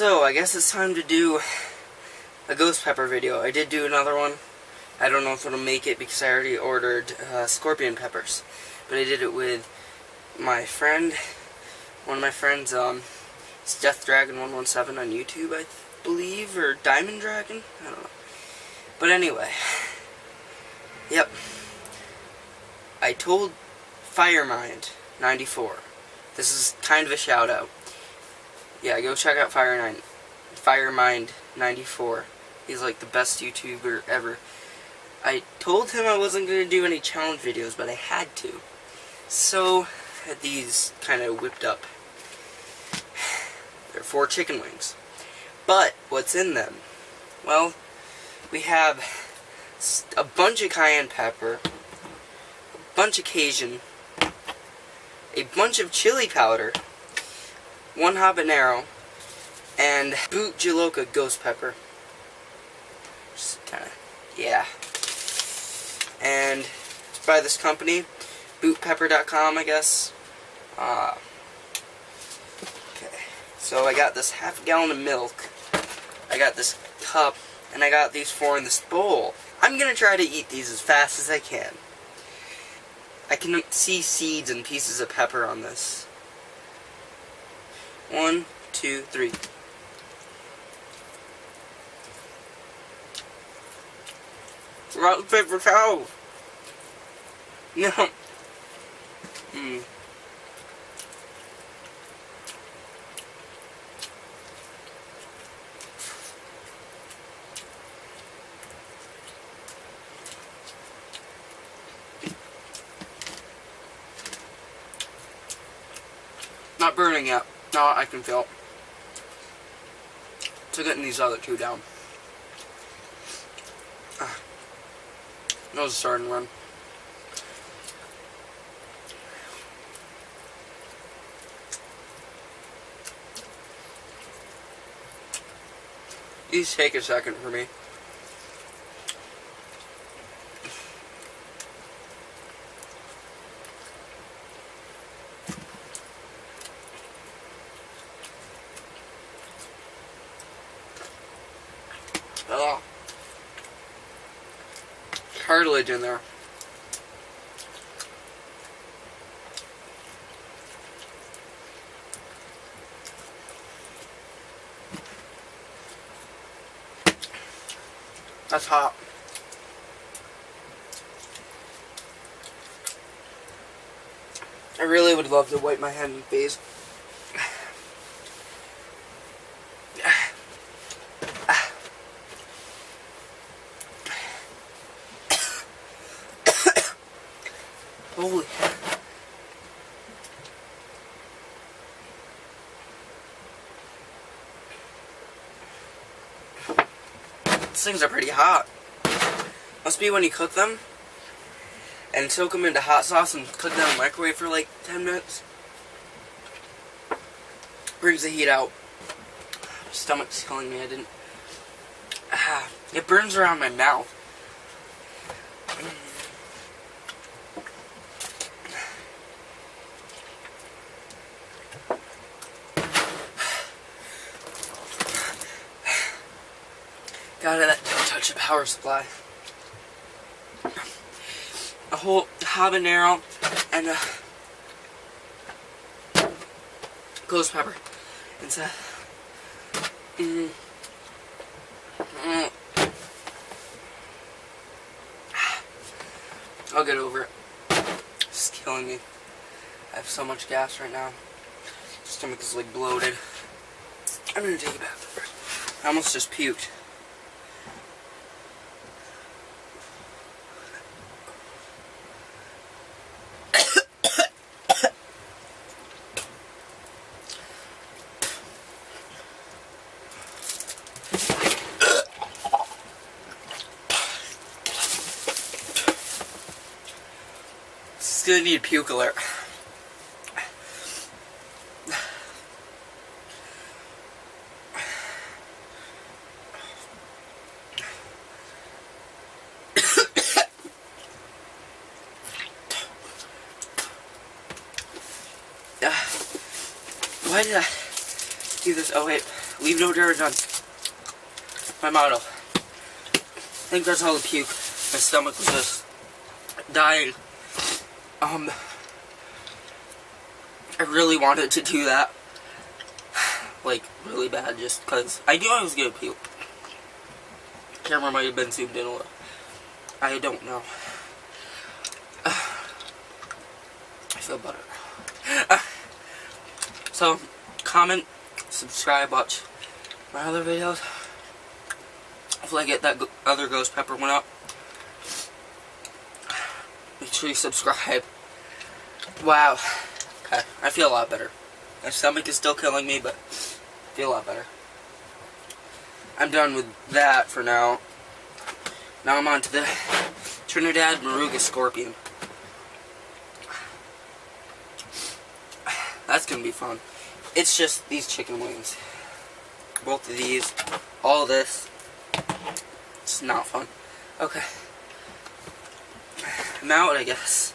So, I guess it's time to do a ghost pepper video. I did do another one. I don't know if it'll make it because I already ordered scorpion peppers. But I did it with my friend, one of my friends, it's Death Dragon 117 on YouTube, I believe, or Diamond Dragon? I don't know. But anyway, yep. I told Firemind94. This is kind of a shout out. Yeah, go check out Firemind94. He's like the best YouTuber ever. I told him I wasn't going to do any challenge videos, but I had to. So, I had these kind of whipped up. They're 4 chicken wings. But, what's in them? Well, we have a bunch of cayenne pepper, a bunch of Cajun, a bunch of chili powder, 1 habanero, and Boot Jaloka ghost pepper. Just kinda, yeah. And it's by this company, bootpepper.com, I guess. Okay. So I got this half gallon of milk, I got this cup, and I got these 4 in this bowl. I'm gonna try to eat these as fast as I can. I can see seeds and pieces of pepper on this. 1, 2, 3. Rotten paper towel. No. Not burning yet. No, I can feel it. So getting these other 2 down. Nose is starting to run. These take a second for me. Oh. Cartilage in there. That's hot. I really would love to wipe my hand and face. Holy. These things are pretty hot. Must be when you cook them and soak them into hot sauce and cook them in the microwave for like 10 minutes. Brings the heat out. My stomach's killing me. I didn't. It burns around my mouth. Gotta touch the power supply. A whole habanero and a ghost pepper. It's a I'll get over it. It's killing me. I have so much gas right now. My stomach is like bloated. I'm gonna take a bath first. I almost just puked. It's gonna need a puke alert. Why did I do this? Oh wait, Leave no dirt on my motto. I think that's all the puke. My stomach was just dying. I really wanted to do that. Like, really bad, just because I knew I was gonna puke. Camera might have been zoomed in a little. I don't know. I feel better. So, comment, subscribe, watch my other videos. Hopefully I get that other ghost pepper one up. Make sure you subscribe. Wow. Okay, I feel a lot better. My stomach is still killing me, but I feel a lot better. I'm done with that for now. Now I'm on to the Trinidad Moruga Scorpion. That's gonna be fun. It's just these chicken wings. Both of these, all this. It's not fun. Okay. I'm out, I guess.